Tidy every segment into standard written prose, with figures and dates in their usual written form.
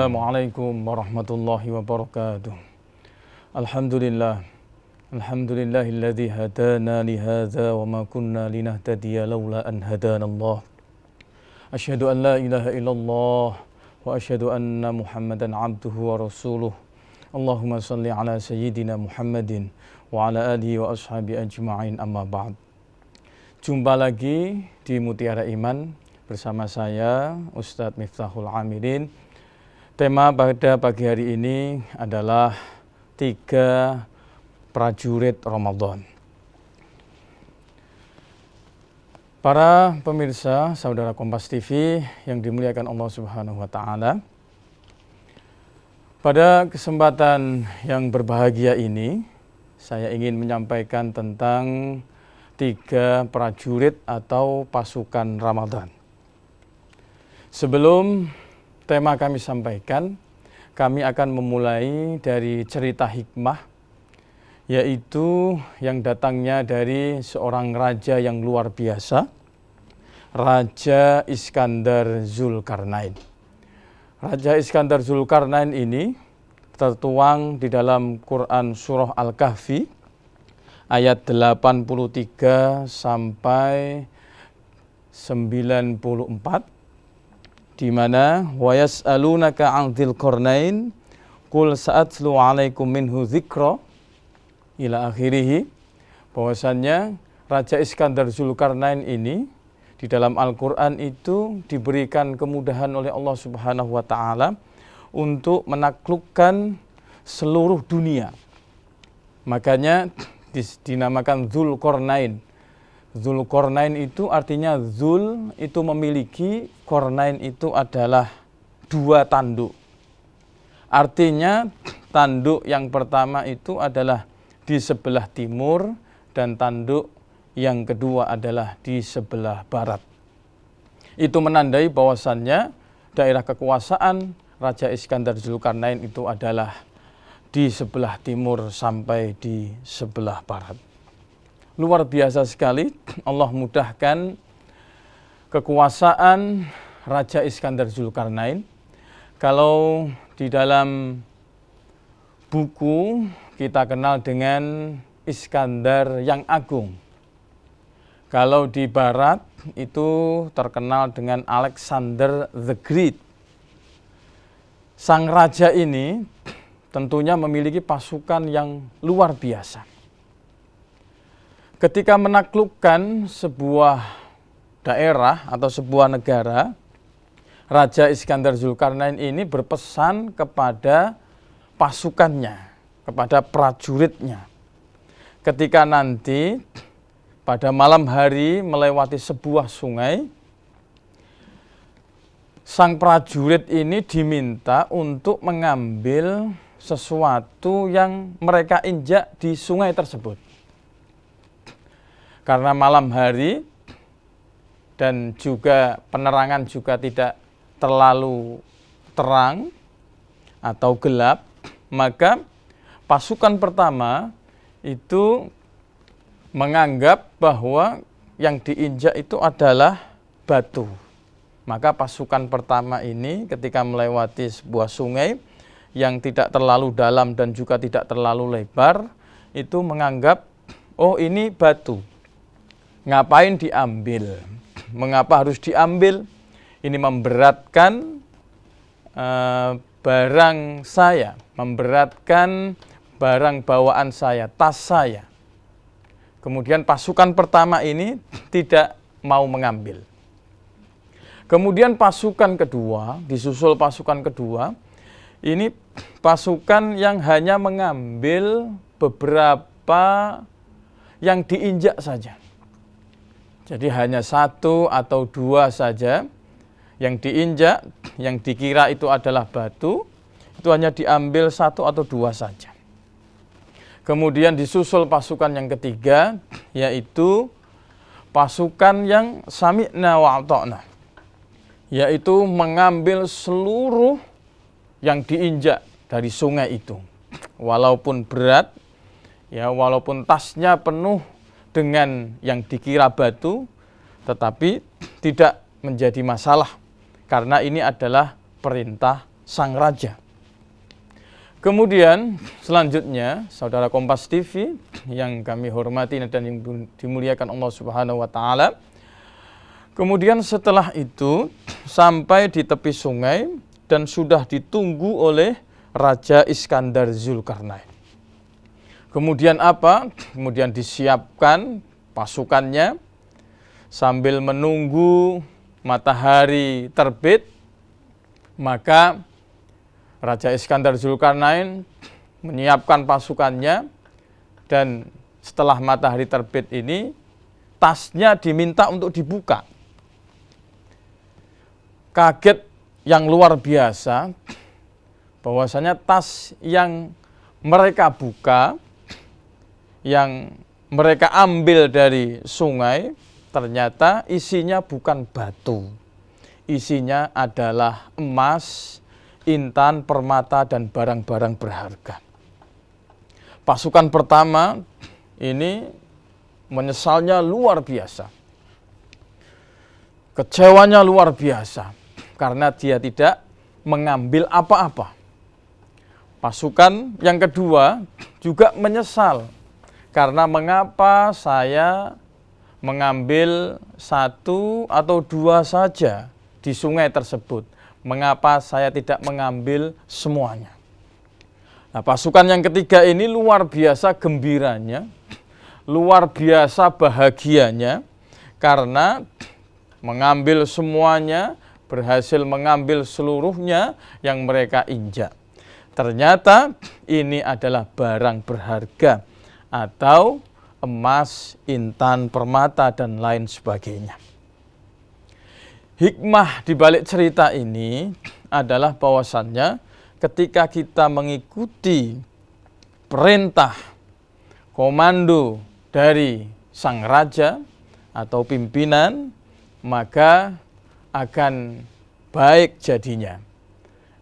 Assalamualaikum warahmatullahi wabarakatuh. Alhamdulillah. Alhamdulillahilladzi hadana li hadza wa ma kunna linahtadiya laula an hadanallah. Asyhadu an la ilaha illallah wa asyhadu anna Muhammadan abduhu wa rasuluh. Allahumma shalli ala sayyidina Muhammadin wa ala alihi wa ashabi ajma'in, amma ba'd. Jumpa lagi di Mutiara Iman bersama saya Ustadz Miftahul Amirin. Tema pada pagi hari ini adalah 3 prajurit Ramadan. Para pemirsa, saudara Kompas TV yang dimuliakan Allah Subhanahu wa Ta'ala, pada kesempatan yang berbahagia ini, saya ingin menyampaikan tentang 3 prajurit atau pasukan Ramadan. Sebelum tema kami sampaikan, kami akan memulai dari cerita hikmah, yaitu yang datangnya dari seorang raja yang luar biasa, Raja Iskandar Zulkarnain. Raja Iskandar Zulkarnain ini tertuang di dalam Quran Surah Al-Kahfi ayat 83 sampai 94, di mana wa yas'alunaka 'an dzil qarnain qul sa'atlu 'alaikum minhu dzikra ila akhirih, bahwasannya Raja Iskandar Zulkarnain ini di dalam Al-Qur'an itu diberikan kemudahan oleh Allah Subhanahu wa Ta'ala untuk menaklukkan seluruh dunia. Makanya dinamakan Dzulqarnain. Dzulqarnain itu artinya Dzul itu memiliki, Qarnain itu adalah 2 tanduk. Artinya tanduk yang pertama itu adalah di sebelah timur dan tanduk yang kedua adalah di sebelah barat. Itu menandai bahwasannya daerah kekuasaan Raja Iskandar Zulkarnain itu adalah di sebelah timur sampai di sebelah barat. Luar biasa sekali, Allah mudahkan kekuasaan Raja Iskandar Zulkarnain. Kalau di dalam buku kita kenal dengan Iskandar yang Agung. Kalau di barat itu terkenal dengan Alexander the Great. Sang raja ini tentunya memiliki pasukan yang luar biasa. Ketika menaklukkan sebuah daerah atau sebuah negara, Raja Iskandar Zulkarnain ini berpesan kepada pasukannya, kepada prajuritnya. Ketika nanti pada malam hari melewati sebuah sungai, sang prajurit ini diminta untuk mengambil sesuatu yang mereka injak di sungai tersebut. Karena malam hari dan juga penerangan juga tidak terlalu terang atau gelap, maka pasukan pertama itu menganggap bahwa yang diinjak itu adalah batu. Maka pasukan pertama ini ketika melewati sebuah sungai yang tidak terlalu dalam dan juga tidak terlalu lebar, itu menganggap, oh ini batu. Ngapain diambil? Mengapa harus diambil? Ini memberatkan barang saya, memberatkan barang bawaan saya, tas saya. Kemudian pasukan pertama ini tidak mau mengambil. Kemudian pasukan kedua, disusul pasukan kedua, ini pasukan yang hanya mengambil beberapa yang diinjak saja. Jadi hanya 1 atau 2 saja yang diinjak, yang dikira itu adalah batu, itu hanya diambil 1 atau 2 saja. Kemudian disusul pasukan yang ketiga, yaitu pasukan yang sami'na wa ata'na, yaitu mengambil seluruh yang diinjak dari sungai itu. Walaupun berat, ya walaupun tasnya penuh dengan yang dikira batu, tetapi tidak menjadi masalah karena ini adalah perintah sang raja. Kemudian selanjutnya, saudara Kompas TV yang kami hormati dan yang dimuliakan Allah Subhanahu wa taala. Kemudian setelah itu sampai di tepi sungai dan sudah ditunggu oleh Raja Iskandar Zulkarnain. Kemudian apa? Kemudian disiapkan pasukannya sambil menunggu matahari terbit, maka Raja Iskandar Zulkarnain menyiapkan pasukannya, dan setelah matahari terbit ini tasnya diminta untuk dibuka. Kaget yang luar biasa bahwasanya tas yang mereka buka, yang mereka ambil dari sungai, ternyata isinya bukan batu. Isinya adalah emas, intan, permata, dan barang-barang berharga. Pasukan pertama ini menyesalnya luar biasa. Kecewanya luar biasa karena dia tidak mengambil apa-apa. Pasukan yang kedua juga menyesal karena mengapa saya mengambil satu atau dua saja di sungai tersebut. Mengapa saya tidak mengambil semuanya? Nah, pasukan yang ketiga ini luar biasa gembiranya, luar biasa bahagianya, karena mengambil semuanya, berhasil mengambil seluruhnya yang mereka injak. Ternyata ini adalah barang berharga atau emas, intan, permata, dan lain sebagainya. Hikmah di balik cerita ini adalah bahwasannya ketika kita mengikuti perintah, komando dari sang raja atau pimpinan, maka akan baik jadinya.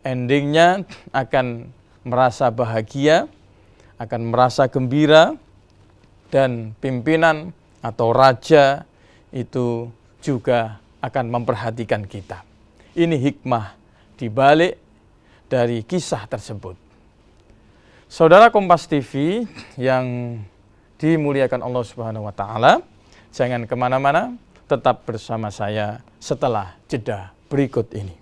Endingnya akan merasa bahagia, akan merasa gembira, dan pimpinan atau raja itu juga akan memperhatikan kita. Ini hikmah di balik dari kisah tersebut. Saudara Kompas TV yang dimuliakan Allah Subhanahu wa taala, jangan kemana-mana, tetap bersama saya setelah jeda berikut ini.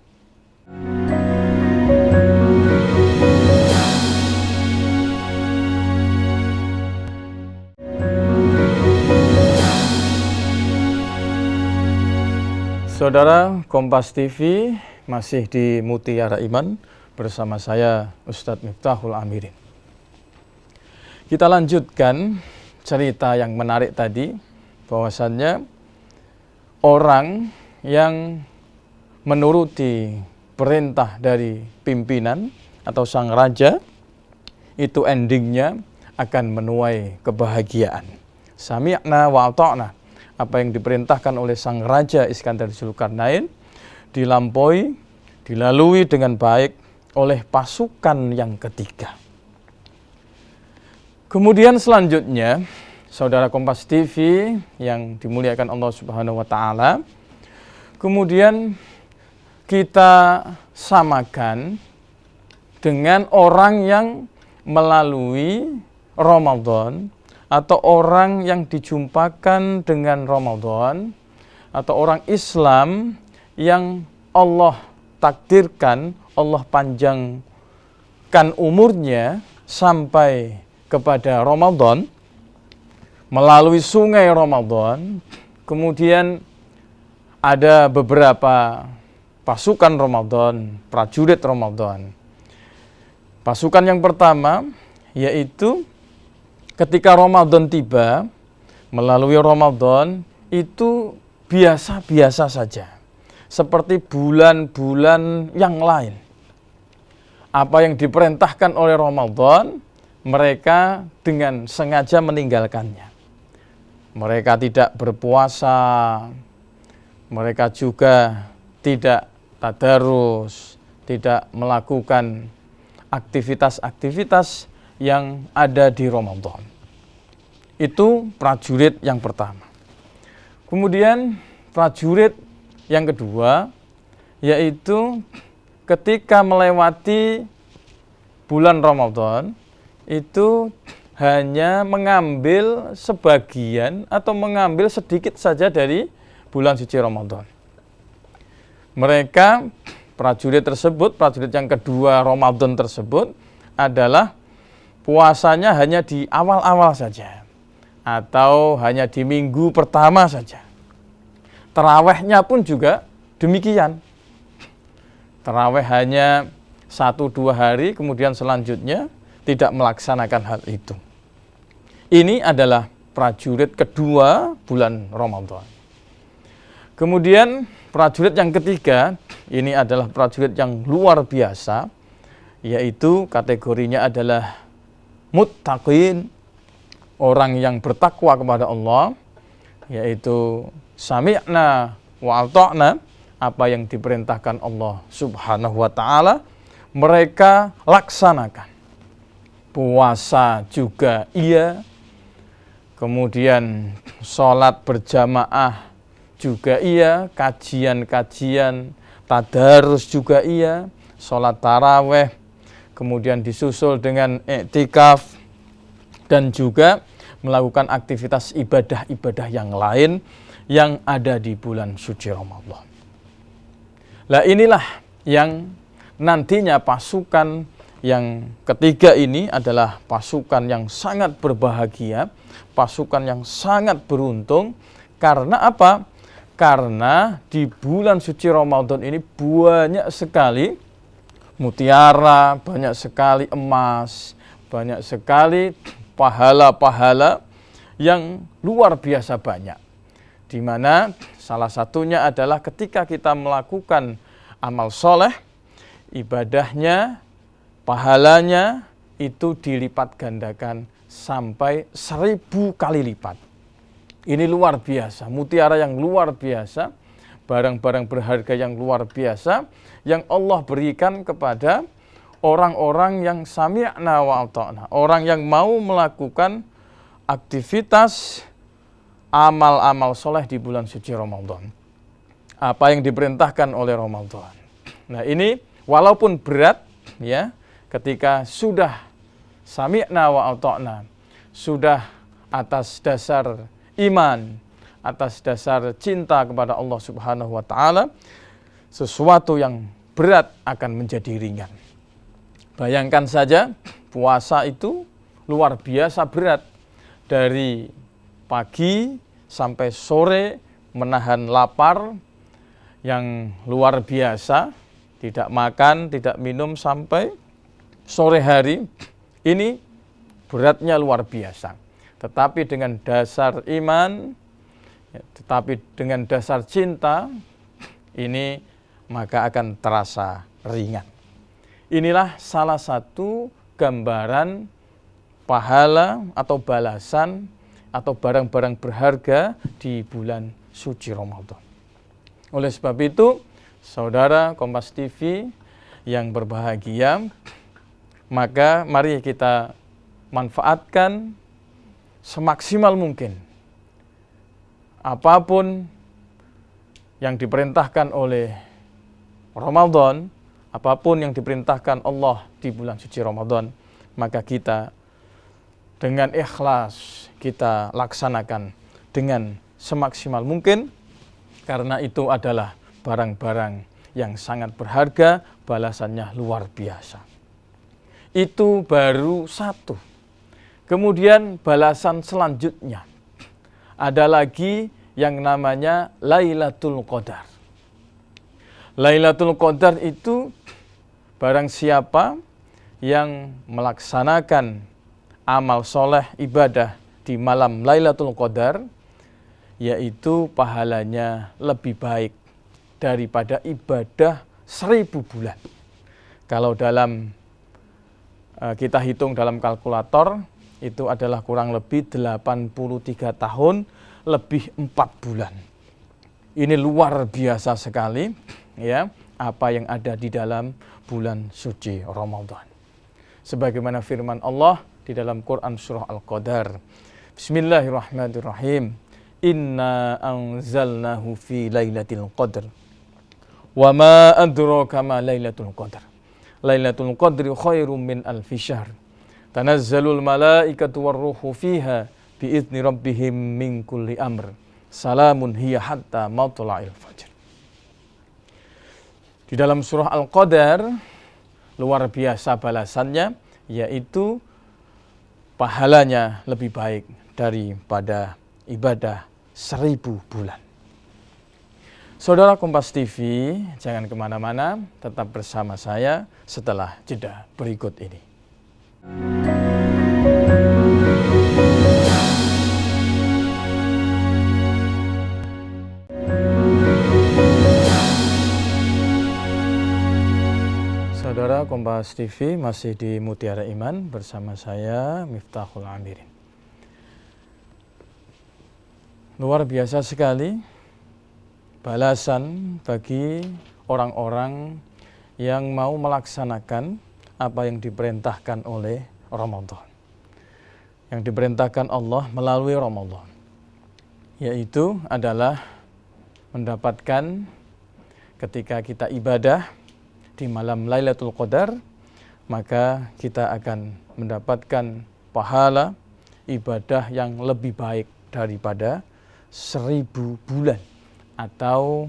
Saudara Kompas TV masih di Mutiara Iman bersama saya Ustadz Miftahul Amirin. Kita lanjutkan cerita yang menarik tadi, bahwasannya orang yang menuruti perintah dari pimpinan atau sang raja itu endingnya akan menuai kebahagiaan. Sami'na wa ata'na. Apa yang diperintahkan oleh sang raja Iskandar Zulkarnain dilalui dengan baik oleh pasukan yang ketiga. Kemudian selanjutnya, saudara Kompas TV yang dimuliakan Allah Subhanahu wa taala, kemudian kita samakan dengan orang yang melalui Ramadan, atau orang yang dijumpakan dengan Ramadan, atau orang Islam yang Allah takdirkan, Allah panjangkan umurnya sampai kepada Ramadan, melalui sungai Ramadan. Kemudian ada beberapa pasukan Ramadan, prajurit Ramadan. Pasukan yang pertama yaitu ketika Ramadan tiba, melalui Ramadan itu biasa-biasa saja, seperti bulan-bulan yang lain. Apa yang diperintahkan oleh Ramadan, mereka dengan sengaja meninggalkannya. Mereka tidak berpuasa, mereka juga tidak tadarus, tidak melakukan aktivitas-aktivitas yang ada di Ramadan. Itu prajurit yang pertama. Kemudian prajurit yang kedua yaitu ketika melewati bulan Ramadan itu hanya mengambil sebagian atau mengambil sedikit saja dari bulan suci Ramadan. Mereka, prajurit tersebut, prajurit yang kedua Ramadan tersebut adalah puasanya hanya di awal-awal saja atau hanya di minggu pertama saja. Tarawehnya pun juga demikian. Taraweh hanya 1-2 hari, kemudian selanjutnya tidak melaksanakan hal itu. Ini adalah prajurit kedua bulan Ramadan. Kemudian prajurit yang ketiga, ini adalah prajurit yang luar biasa, yaitu kategorinya adalah muttaqin, orang yang bertakwa kepada Allah, yaitu sami'na wa ata'na, apa yang diperintahkan Allah Subhanahu wa ta'ala mereka laksanakan. Puasa juga iya, kemudian sholat berjamaah juga iya, kajian-kajian tadarus juga iya, sholat taraweh, kemudian disusul dengan iktikaf, dan juga melakukan aktivitas ibadah-ibadah yang lain yang ada di bulan suci Ramadan. Lah inilah yang nantinya pasukan yang ketiga ini adalah pasukan yang sangat berbahagia, pasukan yang sangat beruntung. Karena apa? Karena di bulan suci Ramadan ini banyak sekali mutiara, banyak sekali emas, banyak sekali pahala-pahala yang luar biasa banyak. Di mana salah satunya adalah ketika kita melakukan amal soleh, ibadahnya, pahalanya itu dilipat gandakan sampai 1000 kali lipat. Ini luar biasa, mutiara yang luar biasa, barang-barang berharga yang luar biasa yang Allah berikan kepada orang-orang yang sami'na wa ata'na, orang yang mau melakukan aktivitas amal-amal soleh di bulan suci Ramadan. Apa yang diperintahkan oleh Ramadan. Nah ini walaupun berat ya, ketika sudah sami'na wa ata'na, sudah atas dasar iman, atas dasar cinta kepada Allah Subhanahu wa ta'ala, sesuatu yang berat akan menjadi ringan. Bayangkan saja, puasa itu luar biasa berat. Dari pagi sampai sore menahan lapar yang luar biasa, tidak makan, tidak minum sampai sore hari. Ini beratnya luar biasa. Tetapi dengan dasar iman, tetapi dengan dasar cinta, ini maka akan terasa ringan. Inilah salah satu gambaran pahala atau balasan atau barang-barang berharga di bulan suci Ramadan. Oleh sebab itu, saudara Kompas TV yang berbahagia, maka mari kita manfaatkan semaksimal mungkin apapun yang diperintahkan oleh Ramadan, apapun yang diperintahkan Allah di bulan suci Ramadan, maka kita dengan ikhlas kita laksanakan dengan semaksimal mungkin, karena itu adalah barang-barang yang sangat berharga, balasannya luar biasa. Itu baru satu. Kemudian balasan selanjutnya ada lagi yang namanya Lailatul Qadar. Lailatul Qadar itu barang siapa yang melaksanakan amal soleh ibadah di malam Lailatul Qadar, yaitu pahalanya lebih baik daripada ibadah 1000 bulan. Kalau dalam kita hitung dalam kalkulator, itu adalah kurang lebih 83 tahun lebih 4 bulan. Ini luar biasa sekali ya, apa yang ada di dalam bulan suci Ramadan. Sebagaimana firman Allah di dalam Quran surah Al-Qadar. Bismillahirrahmanirrahim. Inna anzalnahu fi lailatul qadr. Wa ma adraka ma Lailatul Qadar. Lailatul Qadri khairum min alfi syahr. Tanazzalul malaikatu warruhu fiha biizni rabbihim min kulli amr. Salamun hiya hatta matla'il fajr. Di dalam surah Al-Qadar luar biasa balasannya, yaitu pahalanya lebih baik daripada ibadah 1000 bulan. Saudara Kompas TV, jangan kemana-mana, tetap bersama saya setelah jeda berikut ini. Saudara Kompas TV, masih di Mutiara Iman bersama saya Miftahul Amirin. Luar biasa sekali balasan bagi orang-orang yang mau melaksanakan apa yang diperintahkan oleh Ramadan, yang diperintahkan Allah melalui Ramadan, yaitu adalah mendapatkan ketika kita ibadah di malam Lailatul Qadar, maka kita akan mendapatkan pahala ibadah yang lebih baik daripada 1000 bulan atau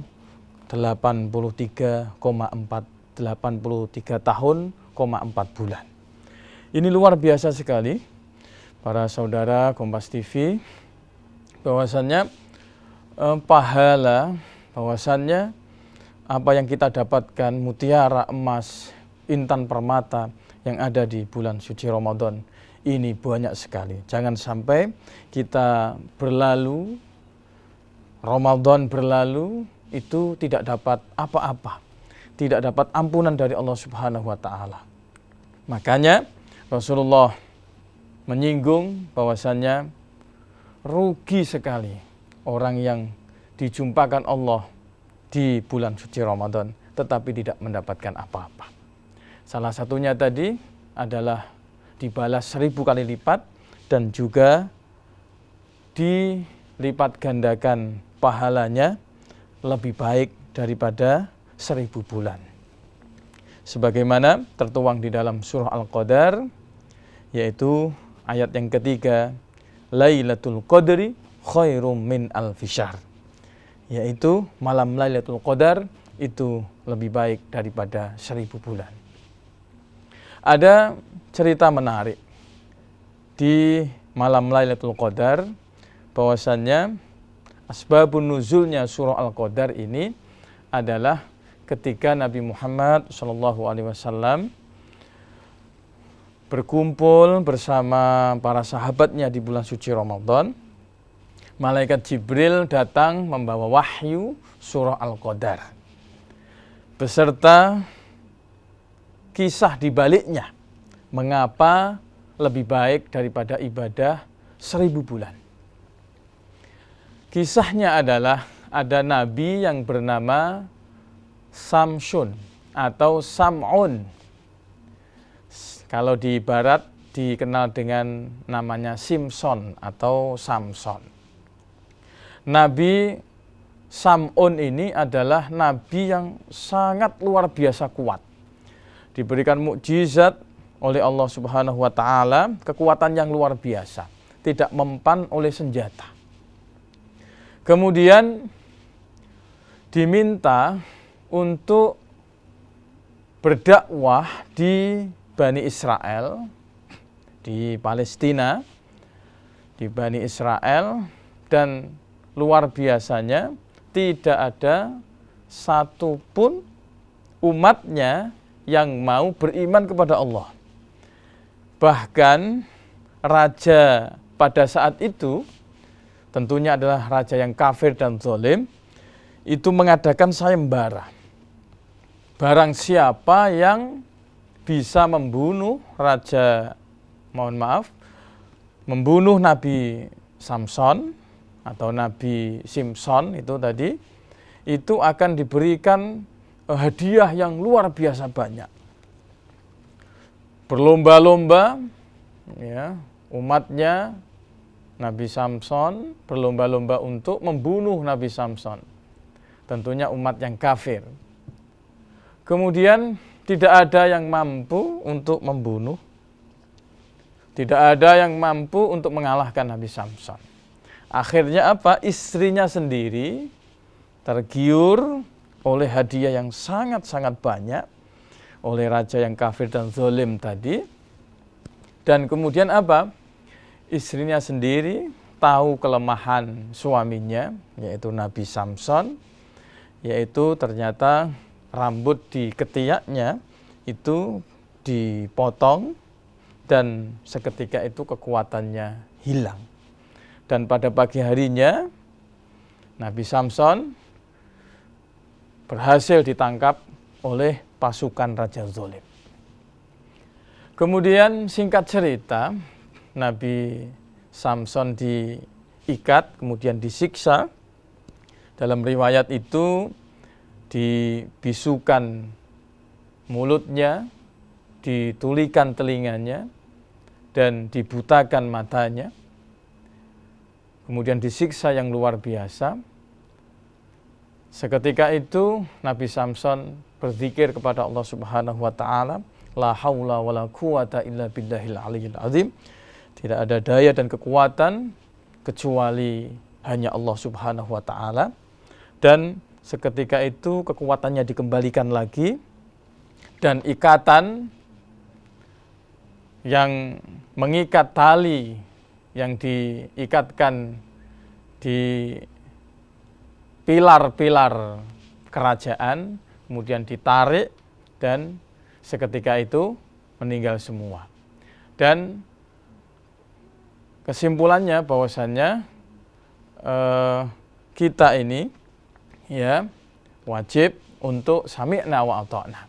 83 tahun, 4 bulan. Ini luar biasa sekali para saudara Kompas TV, bahwasannya pahala, bahwasannya apa yang kita dapatkan, mutiara, emas, intan permata yang ada di bulan suci Ramadan ini banyak sekali. Jangan sampai kita berlalu, Ramadan berlalu, itu tidak dapat apa-apa, tidak dapat ampunan dari Allah Subhanahu wa Ta'ala. Makanya Rasulullah menyinggung bahwasannya rugi sekali orang yang dijumpakan Allah di bulan suci Ramadan tetapi tidak mendapatkan apa-apa. Salah satunya tadi adalah dibalas 1000 kali lipat dan juga dilipat gandakan pahalanya lebih baik daripada 1000 bulan. Sebagaimana tertuang di dalam surah Al-Qadar, yaitu ayat yang ketiga, Lailatul Qadri khairum min alfi syahr. Yaitu malam Lailatul Qadar itu lebih baik daripada 1000 bulan. Ada cerita menarik di malam Lailatul Qadar, bahwasannya asbabun nuzulnya surah Al-Qadar ini adalah ketika Nabi Muhammad SAW berkumpul bersama para sahabatnya di bulan suci Ramadan. Malaikat Jibril datang membawa wahyu surah Al-Qadar beserta kisah di baliknya, mengapa lebih baik daripada ibadah 1000 bulan. Kisahnya adalah ada nabi yang bernama Samsun atau Sam'un. Kalau di barat dikenal dengan namanya Simpson atau Samson. Nabi Sam'un ini adalah nabi yang sangat luar biasa kuat. Diberikan mukjizat oleh Allah Subhanahu wa Ta'ala, kekuatan yang luar biasa, tidak mempan oleh senjata. Kemudian diminta untuk berdakwah di Bani Israel, di Palestina, di Bani Israel, dan luar biasanya tidak ada satupun umatnya yang mau beriman kepada Allah. Bahkan raja pada saat itu, tentunya adalah raja yang kafir dan zalim, itu mengadakan sayembara. Barang siapa yang bisa membunuh membunuh Nabi Samson atau Nabi Simpson itu tadi, itu akan diberikan hadiah yang luar biasa banyak. Berlomba-lomba, ya, umatnya Nabi Samson berlomba-lomba untuk membunuh Nabi Samson. Tentunya umat yang kafir. Kemudian tidak ada yang mampu untuk membunuh. Tidak ada yang mampu untuk mengalahkan Nabi Samson. Akhirnya apa? Istrinya sendiri tergiur oleh hadiah yang sangat-sangat banyak oleh raja yang kafir dan zalim tadi. Dan kemudian apa? Istrinya sendiri tahu kelemahan suaminya, yaitu Nabi Samson, yaitu ternyata rambut di ketiaknya itu dipotong dan seketika itu kekuatannya hilang. Dan pada pagi harinya Nabi Samson berhasil ditangkap oleh pasukan Raja Zalim. Kemudian singkat cerita, Nabi Samson diikat, kemudian disiksa. Dalam riwayat itu dibisukan mulutnya, ditulikan telinganya, dan dibutakan matanya. Kemudian disiksa yang luar biasa. Seketika itu Nabi Samson berzikir kepada Allah Subhanahu wa taala, la haula wala quwata illa billahil aliyyil azim. Tidak ada daya dan kekuatan kecuali hanya Allah Subhanahu wa taala. Dan seketika itu kekuatannya dikembalikan lagi dan ikatan yang mengikat tali yang diikatkan di pilar-pilar kerajaan kemudian ditarik dan seketika itu meninggal semua. Dan kesimpulannya bahwasannya kita ini ya wajib untuk sami'na wa ata'na.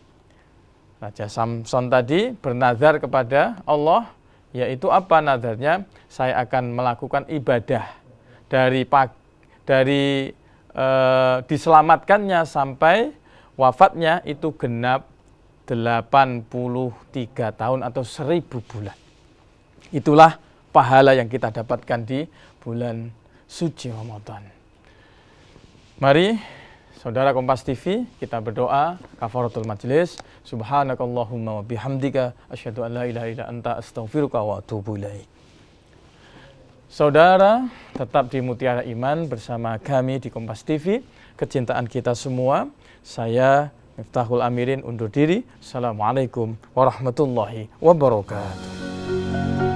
Raja Samson tadi bernazar kepada Allah, yaitu apa nazarnya? Saya akan melakukan ibadah dari diselamatkannya sampai wafatnya itu genap 83 tahun atau 1000 bulan. Itulah pahala yang kita dapatkan di bulan suci Ramadan. Mari saudara Kompas TV, kita berdoa kafaratul majlis. Subhanakallahumma wa bihamdika asyhadu an la ilaha illa anta astaghfiruka wa atubu ilaik. Saudara, tetap di Mutiara Iman bersama kami di Kompas TV. Kecintaan kita semua. Saya Miftahul Amirin undur diri. Assalamualaikum warahmatullahi wabarakatuh.